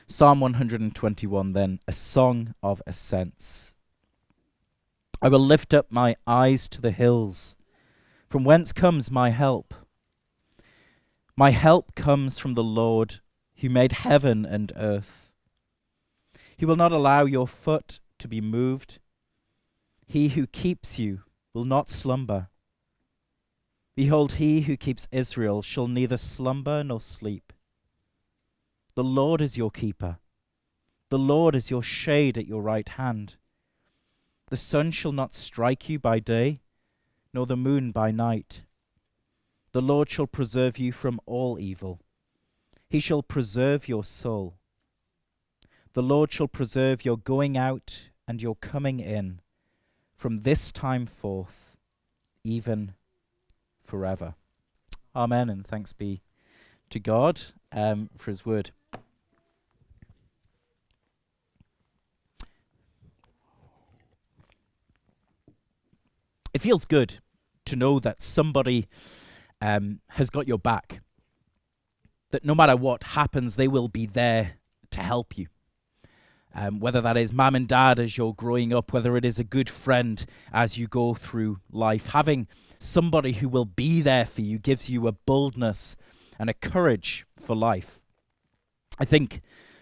Psalm 121 then, a song of ascents. I will lift up my eyes to the hills. From whence comes my help? My help comes from the Lord, who made heaven and earth. He will not allow your foot to be moved. He who keeps you will not slumber. Behold, he who keeps Israel shall neither slumber nor sleep. The Lord is your keeper. The Lord is your shade at your right hand. The sun shall not strike you by day, nor the moon by night. The Lord shall preserve you from all evil. He shall preserve your soul. The Lord shall preserve your going out and your coming in from this time forth, even forever. Amen, and thanks be to God for his word. It feels good to know that somebody has got your back, that no matter what happens, they will be there to help you. Whether that is mum and dad as you're growing up, whether it is a good friend as you go through life, having somebody who will be there for you gives you a boldness and a courage for life. I think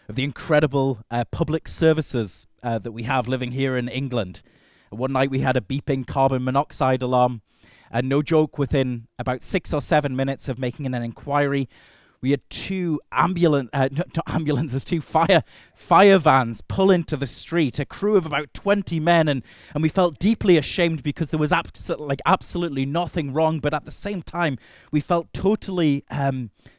of the incredible public services that we have living here in England. One night we had a beeping carbon monoxide alarm, and no joke, within about 6 or 7 minutes of making an inquiry, we had two fire vans pull into the street, a crew of about 20 men, and we felt deeply ashamed because there was absolutely nothing wrong, but at the same time, we felt totally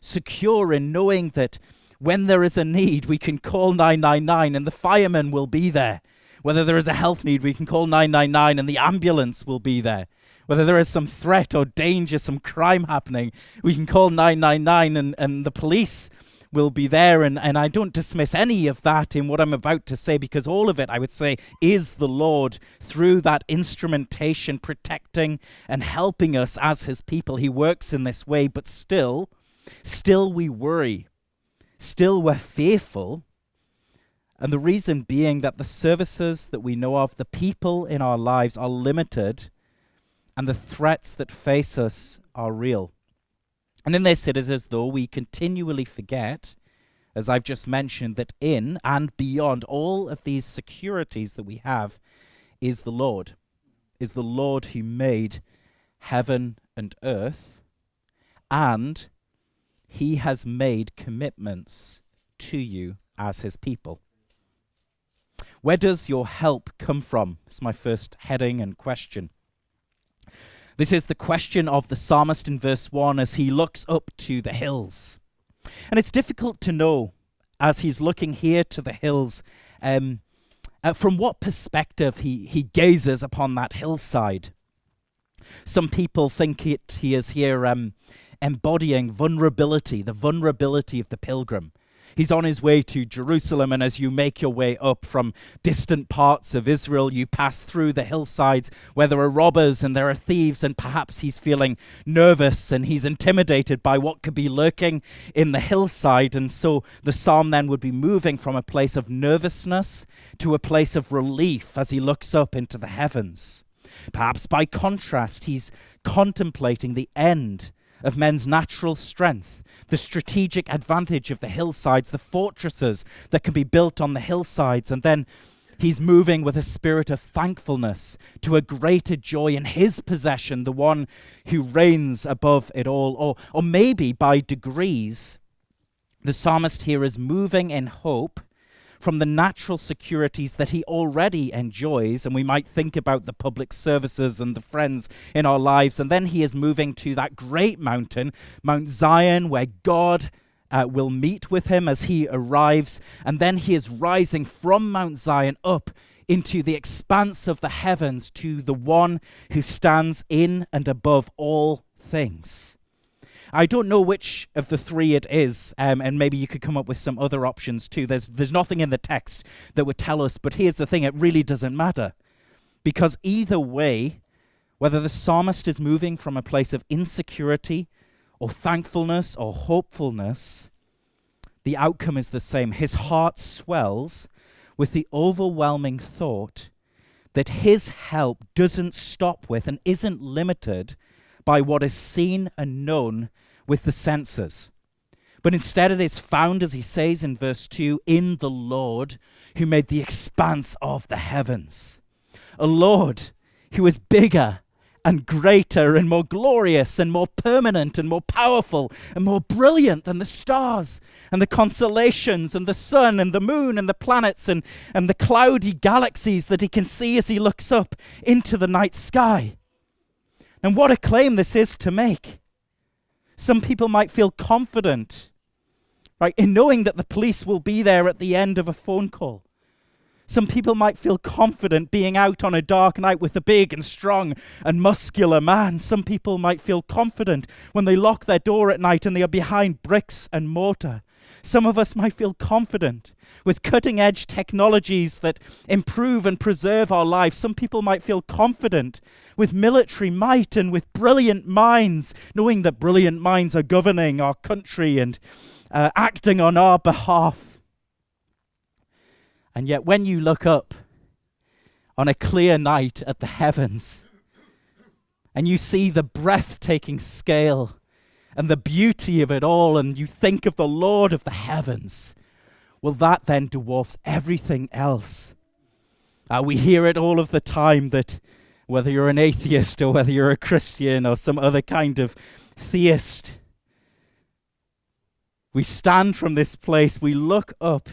secure in knowing that when there is a need, we can call 999 and the firemen will be there. Whether there is a health need, we can call 999 and the ambulance will be there. Whether there is some threat or danger, some crime happening, we can call 999 and the police will be there. And I don't dismiss any of that in what I'm about to say, because all of it, I would say, is the Lord through that instrumentation, protecting and helping us as his people. He works in this way, but still we worry. Still we're fearful. And the reason being that the services that we know of, the people in our lives are limited, and the threats that face us are real. And in this, it is as though we continually forget, as I've just mentioned, that in and beyond all of these securities that we have is the Lord who made heaven and earth, and he has made commitments to you as his people. Where does your help come from? It's my first heading and question. This is the question of the psalmist in verse 1 as he looks up to the hills. And it's difficult to know, as he's looking here to the hills, from what perspective he gazes upon that hillside. Some people think he is here embodying vulnerability, the vulnerability of the pilgrim. He's on his way to Jerusalem, and as you make your way up from distant parts of Israel, you pass through the hillsides where there are robbers and there are thieves, and perhaps he's feeling nervous and he's intimidated by what could be lurking in the hillside. And so the psalm then would be moving from a place of nervousness to a place of relief as he looks up into the heavens. Perhaps by contrast, he's contemplating the end of men's natural strength, the strategic advantage of the hillsides, the fortresses that can be built on the hillsides, and then he's moving with a spirit of thankfulness to a greater joy in his possession, the one who reigns above it all. Or maybe by degrees, the psalmist here is moving in hope from the natural securities that he already enjoys, and we might think about the public services and the friends in our lives, and then he is moving to that great mountain, Mount Zion, where God will meet with him as he arrives, and then he is rising from Mount Zion up into the expanse of the heavens to the one who stands in and above all things. I don't know which of the three it is, and maybe you could come up with some other options too. There's nothing in the text that would tell us, but here's the thing, it really doesn't matter. Because either way, whether the psalmist is moving from a place of insecurity or thankfulness or hopefulness, the outcome is the same. His heart swells with the overwhelming thought that his help doesn't stop with and isn't limited by what is seen and known with the senses. But instead it is found, as he says in verse 2, in the Lord who made the expanse of the heavens. A Lord who is bigger and greater and more glorious and more permanent and more powerful and more brilliant than the stars and the constellations and the sun and the moon and the planets and the cloudy galaxies that he can see as he looks up into the night sky. And what a claim this is to make. Some people might feel confident, right, in knowing that the police will be there at the end of a phone call. Some people might feel confident being out on a dark night with a big and strong and muscular man. Some people might feel confident when they lock their door at night and they are behind bricks and mortar. Some of us might feel confident with cutting-edge technologies that improve and preserve our lives. Some people might feel confident with military might and with brilliant minds, knowing that brilliant minds are governing our country and acting on our behalf. And yet when you look up on a clear night at the heavens and you see the breathtaking scale and the beauty of it all, and you think of the Lord of the heavens, well, that then dwarfs everything else. We hear it all of the time that whether you're an atheist or whether you're a Christian or some other kind of theist, we stand from this place, we look up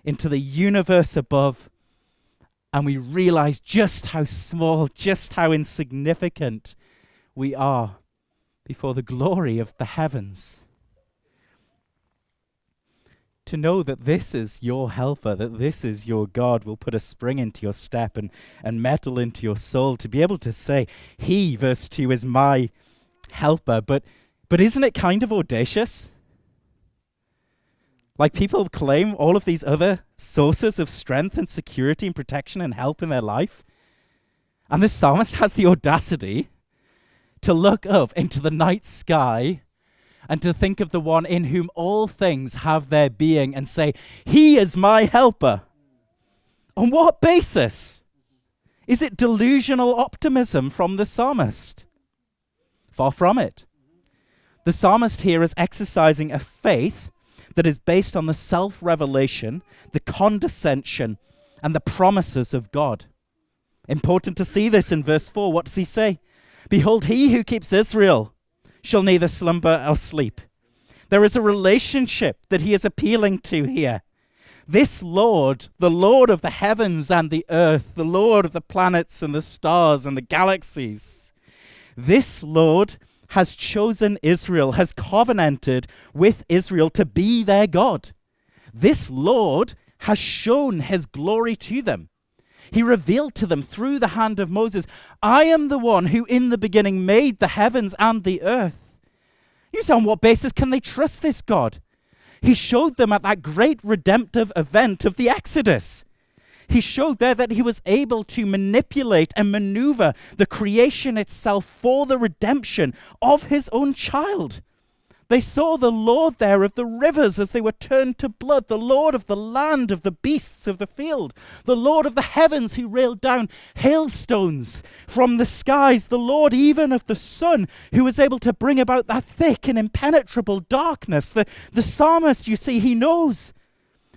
into the universe above, and we realize just how small, just how insignificant we are before the glory of the heavens. To know that this is your helper, that this is your God, will put a spring into your step and metal into your soul. To be able to say, he, verse 2, is my helper. But isn't it kind of audacious? Like, people claim all of these other sources of strength and security and protection and help in their life. And the psalmist has the audacity to look up into the night sky and to think of the one in whom all things have their being and say, he is my helper. On what basis? Is it delusional optimism from the psalmist? Far from it. The psalmist here is exercising a faith that is based on the self-revelation, the condescension, and the promises of God. Important to see this in verse 4. What does he say? Behold, he who keeps Israel shall neither slumber nor sleep. There is a relationship that he is appealing to here. This Lord, the Lord of the heavens and the earth, the Lord of the planets and the stars and the galaxies, this Lord has chosen Israel, has covenanted with Israel to be their God. This Lord has shown his glory to them. He revealed to them through the hand of Moses, I am the one who in the beginning made the heavens and the earth. You say, on what basis can they trust this God? He showed them at that great redemptive event of the Exodus. He showed there that he was able to manipulate and maneuver the creation itself for the redemption of his own child. They saw the Lord there of the rivers as they were turned to blood, the Lord of the land, of the beasts of the field, the Lord of the heavens who railed down hailstones from the skies, the Lord even of the sun who was able to bring about that thick and impenetrable darkness. The psalmist, you see, he knows.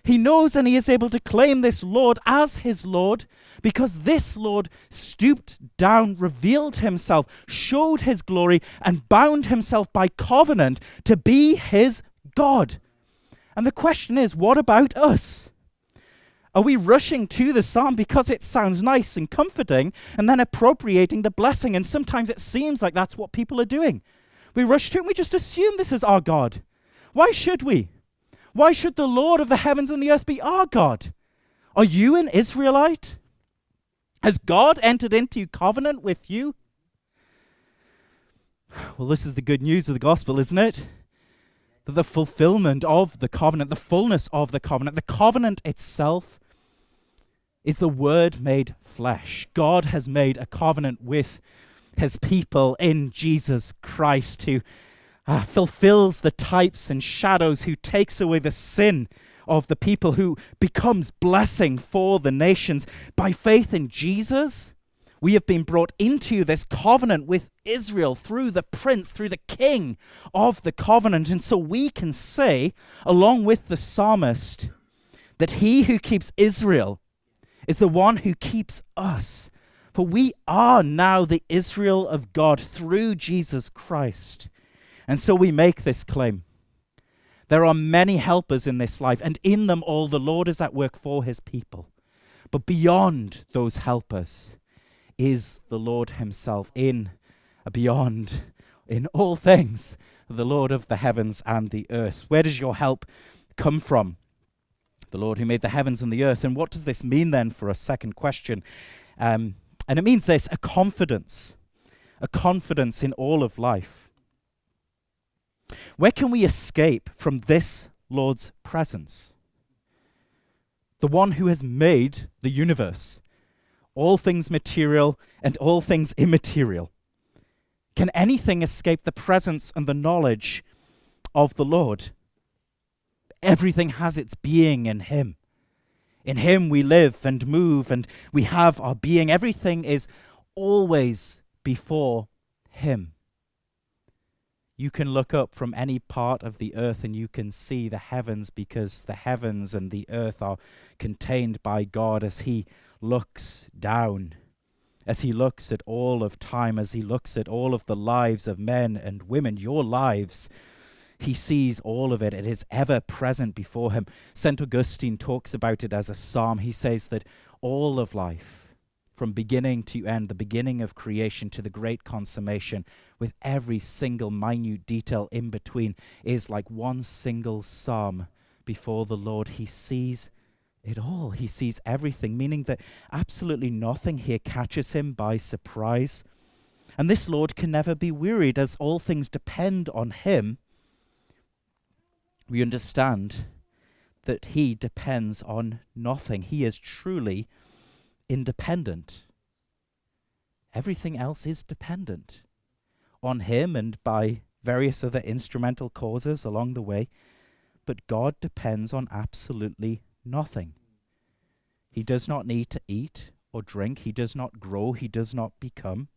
He knows, and he is able to claim this Lord as his Lord because this Lord stooped down, revealed himself, showed his glory, and bound himself by covenant to be his God. And the question is, what about us? Are we rushing to the psalm because it sounds nice and comforting and then appropriating the blessing? And sometimes it seems like that's what people are doing. We rush to it and we just assume this is our God. Why should we? Why should the Lord of the heavens and the earth be our God? Are you an Israelite? Has God entered into covenant with you? Well, this is the good news of the gospel, isn't it? That the fulfillment of the covenant, the fullness of the covenant itself is the Word made flesh. God has made a covenant with his people in Jesus Christ, who fulfills the types and shadows, who takes away the sin of the people, who becomes blessing for the nations. By faith in Jesus, we have been brought into this covenant with Israel through the prince, through the king of the covenant. And so we can say, along with the psalmist, that he who keeps Israel is the one who keeps us. For we are now the Israel of God through Jesus Christ. And so we make this claim. There are many helpers in this life, and in them all the Lord is at work for his people. But beyond those helpers is the Lord himself, beyond, in all things, the Lord of the heavens and the earth. Where does your help come from? The Lord who made the heavens and the earth. And what does this mean then for a second question? And it means this, a confidence in all of life. Where can we escape from this Lord's presence? The one who has made the universe, all things material and all things immaterial. Can anything escape the presence and the knowledge of the Lord? Everything has its being in him. In him we live and move and we have our being. Everything is always before him. You can look up from any part of the earth and you can see the heavens, because the heavens and the earth are contained by God as he looks down, as he looks at all of time, as he looks at all of the lives of men and women, your lives. He sees all of it. It is ever present before him. St. Augustine talks about it as a psalm. He says that all of life, from beginning to end, the beginning of creation to the great consummation, with every single minute detail in between, is like one single psalm before the Lord. He sees it all. He sees everything, meaning that absolutely nothing here catches him by surprise. And this Lord can never be wearied, as all things depend on him. We understand that he depends on nothing. He is truly independent. Everything else is dependent on him and by various other instrumental causes along the way. But God depends on absolutely nothing. He does not need to eat or drink. He does not grow. He does not become.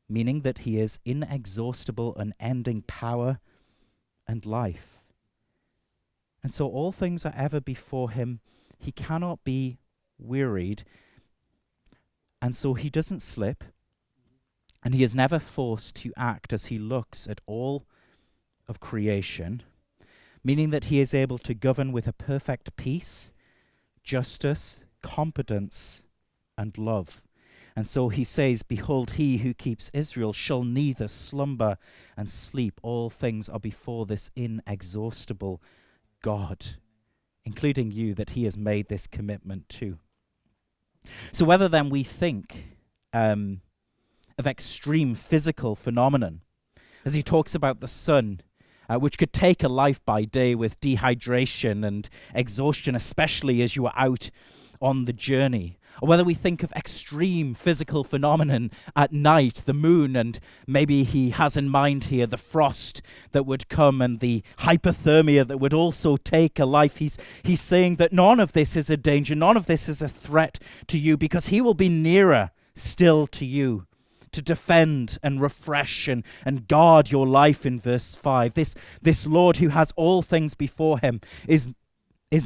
Meaning that he is inexhaustible, unending power and life. And so all things are ever before him. He cannot be wearied. And so he doesn't slip. And he is never forced to act as he looks at all of creation, meaning that he is able to govern with a perfect peace, justice, competence, and love. And so he says, "Behold, he who keeps Israel shall neither slumber and sleep. All things are before this inexhaustible God," including you, that he has made this commitment to. So whether then we think of extreme physical phenomenon, as he talks about the sun, which could take a life by day with dehydration and exhaustion, especially as you are out on the journey, or whether we think of extreme physical phenomenon at night, the moon, and maybe he has in mind here the frost that would come and the hypothermia that would also take a life. He's saying that none of this is a danger, none of this is a threat to you, because he will be nearer still to you to defend and refresh and guard your life in verse 5. This Lord who has all things before him is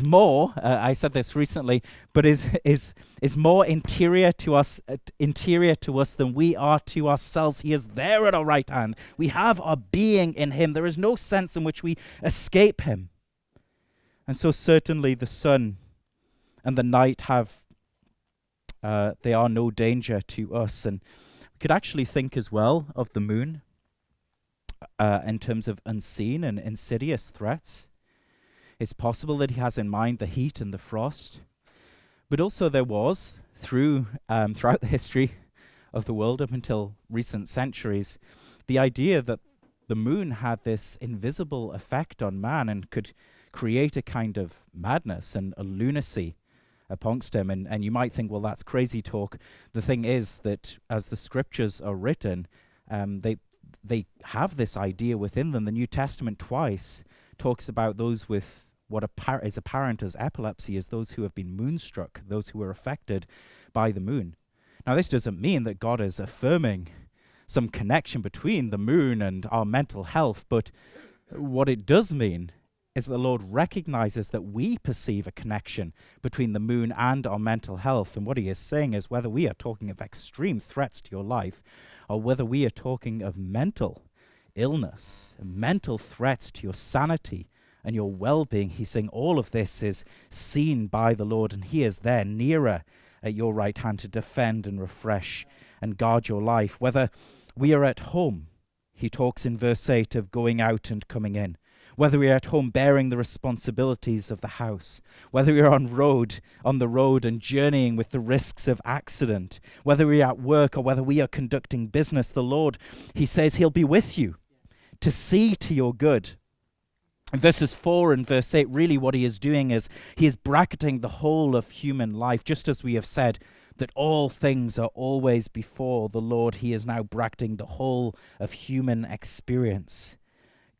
more, I said this recently, but is more interior to us than we are to ourselves. He is there at our right hand. We have our being in him. There is no sense in which we escape him. And so certainly the sun and the night they are no danger to us. And we could actually think as well of the moon in terms of unseen and insidious threats. It's possible that he has in mind the heat and the frost, but also there was, throughout the history of the world up until recent centuries, the idea that the moon had this invisible effect on man and could create a kind of madness and a lunacy amongst him. And you might think, well, that's crazy talk. The thing is that as the scriptures are written, they have this idea within them. The New Testament twice talks about those with what is apparent as epilepsy, as those who have been moonstruck, those who are affected by the moon. Now, this doesn't mean that God is affirming some connection between the moon and our mental health, but what it does mean is that the Lord recognizes that we perceive a connection between the moon and our mental health. And what he is saying is, whether we are talking of extreme threats to your life, or whether we are talking of mental illness, mental threats to your sanity and your well-being, he's saying all of this is seen by the Lord, and he is there nearer at your right hand to defend and refresh and guard your life. Whether we are at home, he talks in verse 8 of going out and coming in. Whether we are at home bearing the responsibilities of the house, whether we are on the road and journeying with the risks of accident, whether we are at work or whether we are conducting business, the Lord, he says he'll be with you to see to your good. In verses 4 and verse 8, really what he is doing is he is bracketing the whole of human life. Just as we have said that all things are always before the Lord, he is now bracketing the whole of human experience.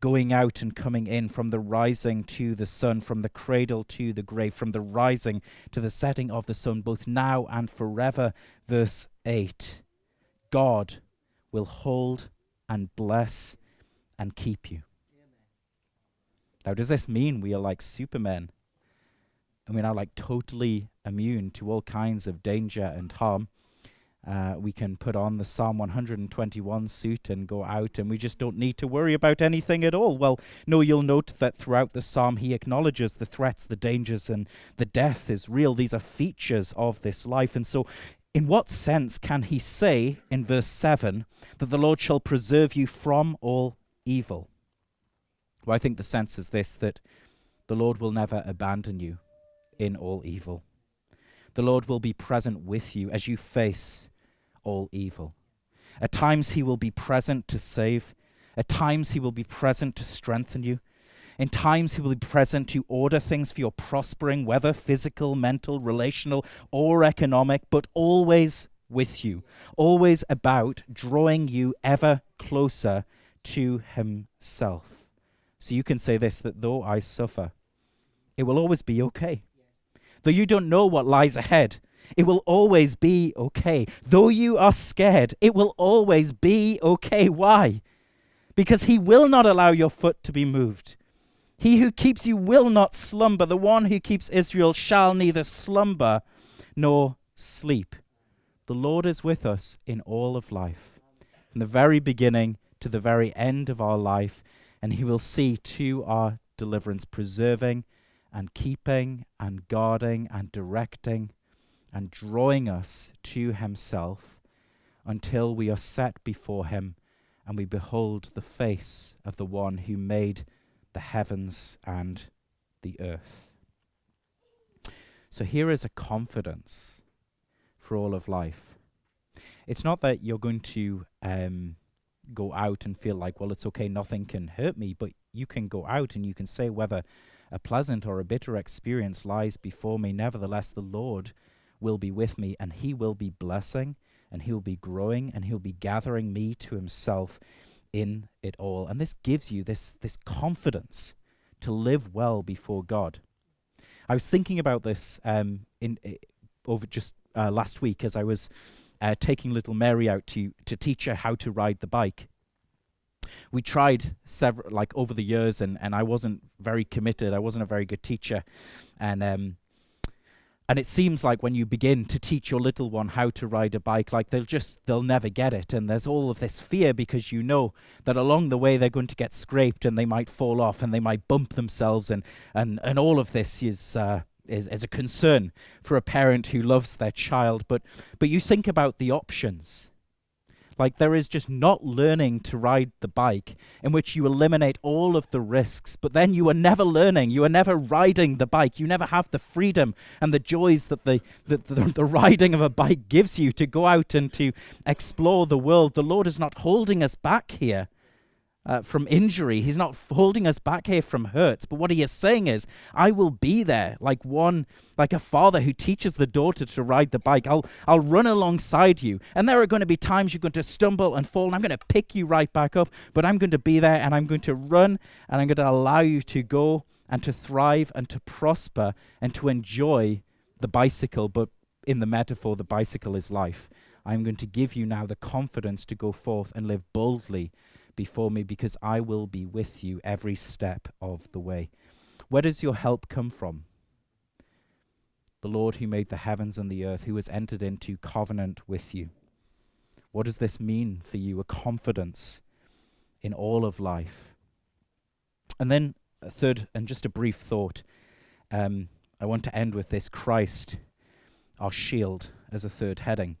Going out and coming in, from the rising to the sun, from the cradle to the grave, from the rising to the setting of the sun, both now and forever. Verse 8, God will hold and bless and keep you. Now, does this mean we are like Supermen? And we're now like totally immune to all kinds of danger and harm? We can put on the Psalm 121 suit and go out, and we just don't need to worry about anything at all. Well, no, you'll note that throughout the Psalm he acknowledges the threats, the dangers, and the death is real. These are features of this life. And so in what sense can he say in verse 7 that the Lord shall preserve you from all evil? Well, I think the sense is this, that the Lord will never abandon you in all evil. The Lord will be present with you as you face all evil. At times he will be present to save. At times he will be present to strengthen you. In times he will be present to order things for your prospering, whether physical, mental, relational, or economic, but always with you, always about drawing you ever closer to himself. So you can say this, that though I suffer, it will always be okay. Though you don't know what lies ahead, it will always be okay. Though you are scared, it will always be okay. Why? Because he will not allow your foot to be moved. He who keeps you will not slumber. The one who keeps Israel shall neither slumber nor sleep. The Lord is with us in all of life, from the very beginning to the very end of our life, and he will see to our deliverance, preserving and keeping and guarding and directing and drawing us to himself until we are set before him and we behold the face of the one who made the heavens and the earth. So here is a confidence for all of life. It's not that you're going to go out and feel like, well, it's okay, nothing can hurt me, but you can go out and you can say whether a pleasant or a bitter experience lies before me, nevertheless the Lord will be with me, and he will be blessing, and he'll be growing, and he'll be gathering me to himself in it all. And this gives you this confidence to live well before God. I was thinking about this over just last week as I was taking little Mary out to teach her how to ride the bike. We tried several, over the years, and I wasn't very committed. I wasn't a very good teacher, and it seems like when you begin to teach your little one how to ride a bike, they'll never get it, and there's all of this fear because you know that along the way they're going to get scraped and they might fall off and they might bump themselves, and all of this is a concern for a parent who loves their child. But you think about the options. Like, there is just not learning to ride the bike, in which you eliminate all of the risks, but then you are never learning, you are never riding the bike, you never have the freedom and the joys that the riding of a bike gives you to go out and to explore the world. The Lord is not holding us back here. from injury. He's not holding us back here from hurts. But what he is saying is, I will be there like a father who teaches the daughter to ride the bike. I'll run alongside you. And there are going to be times you're going to stumble and fall, and I'm going to pick you right back up. But I'm going to be there, and I'm going to run, and I'm going to allow you to go and to thrive and to prosper and to enjoy the bicycle. But in the metaphor, the bicycle is life. I'm going to give you now the confidence to go forth and live boldly before me, because I will be with you every step of the way. Where does your help come from? The Lord who made the heavens and the earth, who has entered into covenant with you. What does this mean for you? A confidence in all of life. And then a third, and just a brief thought, I want to end with this: Christ, our shield, as a third heading.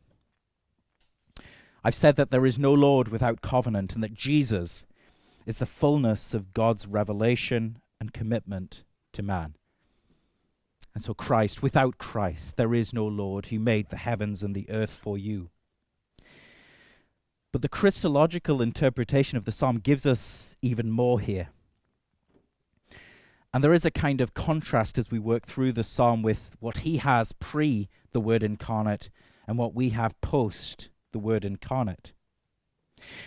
I've said that there is no Lord without covenant, and that Jesus is the fullness of God's revelation and commitment to man. And so Christ, without Christ, there is no Lord who made the heavens and the earth for you. But the Christological interpretation of the psalm gives us even more here. And there is a kind of contrast as we work through the psalm with what he has pre the Word incarnate and what we have post the Word incarnate.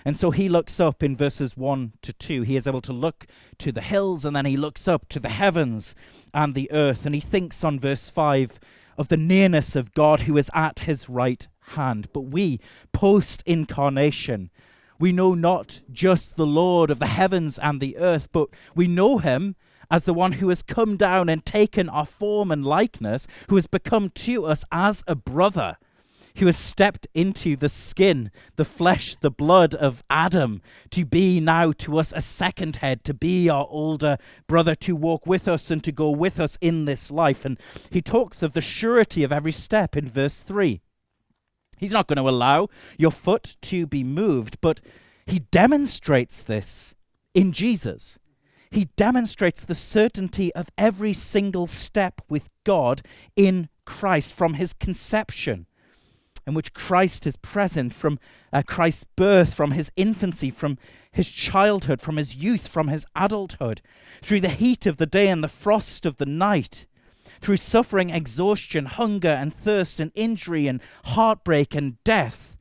And so he looks up in verses 1 to 2. He is able to look to the hills, and then he looks up to the heavens and the earth. And he thinks on verse 5 of the nearness of God who is at his right hand. But we, post-incarnation, we know not just the Lord of the heavens and the earth, but we know him as the one who has come down and taken our form and likeness, who has become to us as a brother, who has stepped into the skin, the flesh, the blood of Adam, to be now to us a second head, to be our older brother, to walk with us and to go with us in this life. And he talks of the surety of every step in verse 3. He's not going to allow your foot to be moved, but he demonstrates this in Jesus. He demonstrates the certainty of every single step with God in Christ, from his conception, in which Christ is present, from Christ's birth, from his infancy, from his childhood, from his youth, from his adulthood, through the heat of the day and the frost of the night, through suffering, exhaustion, hunger and thirst and injury and heartbreak and death.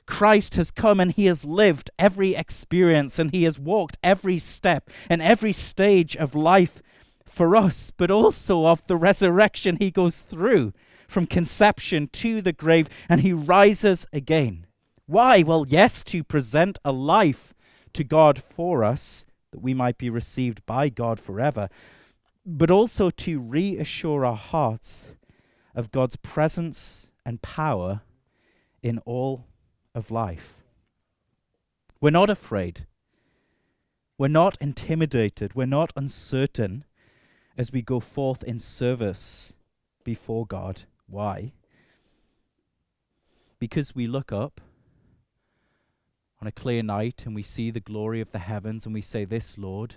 Christ has come and he has lived every experience, and he has walked every step and every stage of life for us, but also of the resurrection he goes through from conception to the grave, and he rises again. Why? Well, yes, to present a life to God for us, that we might be received by God forever, but also to reassure our hearts of God's presence and power in all of life. We're not afraid. We're not intimidated. We're not uncertain as we go forth in service before God. Why? Because we look up on a clear night and we see the glory of the heavens, and we say, this Lord,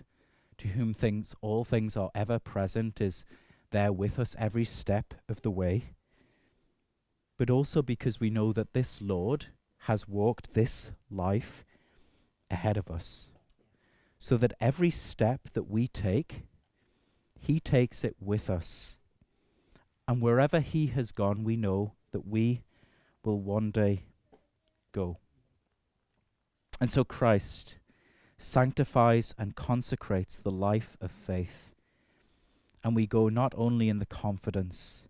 to whom all things are ever present, is there with us every step of the way. But also because we know that this Lord has walked this life ahead of us, so that every step that we take, he takes it with us. And wherever he has gone, we know that we will one day go. And so Christ sanctifies and consecrates the life of faith. And we go not only in the confidence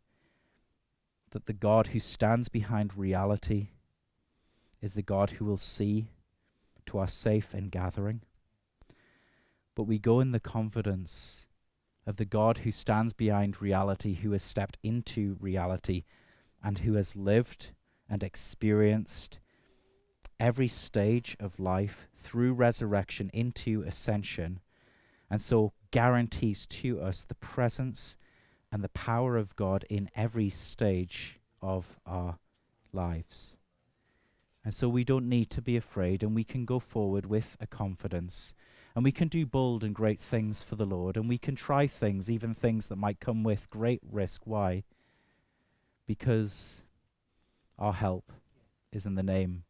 that the God who stands behind reality is the God who will see to our safe ingathering, but we go in the confidence of the God who stands behind reality, who has stepped into reality, and who has lived and experienced every stage of life through resurrection into ascension, and so guarantees to us the presence and the power of God in every stage of our lives. And so we don't need to be afraid, and we can go forward with a confidence, and we can do bold and great things for the Lord, and we can try things, even things that might come with great risk. Why? Because our help is in the name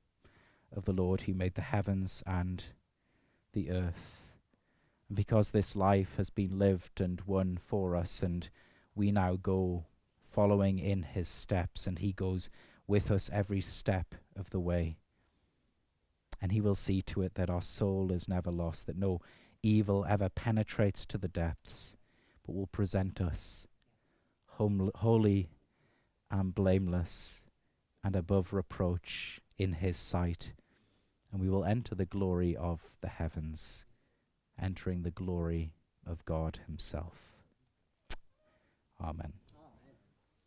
of the Lord who made the heavens and the earth. And because this life has been lived and won for us, and we now go following in his steps, and he goes with us every step of the way. And he will see to it that our soul is never lost, that no evil ever penetrates to the depths, but will present us holy and blameless and above reproach in his sight. And we will enter the glory of the heavens, entering the glory of God himself. Amen.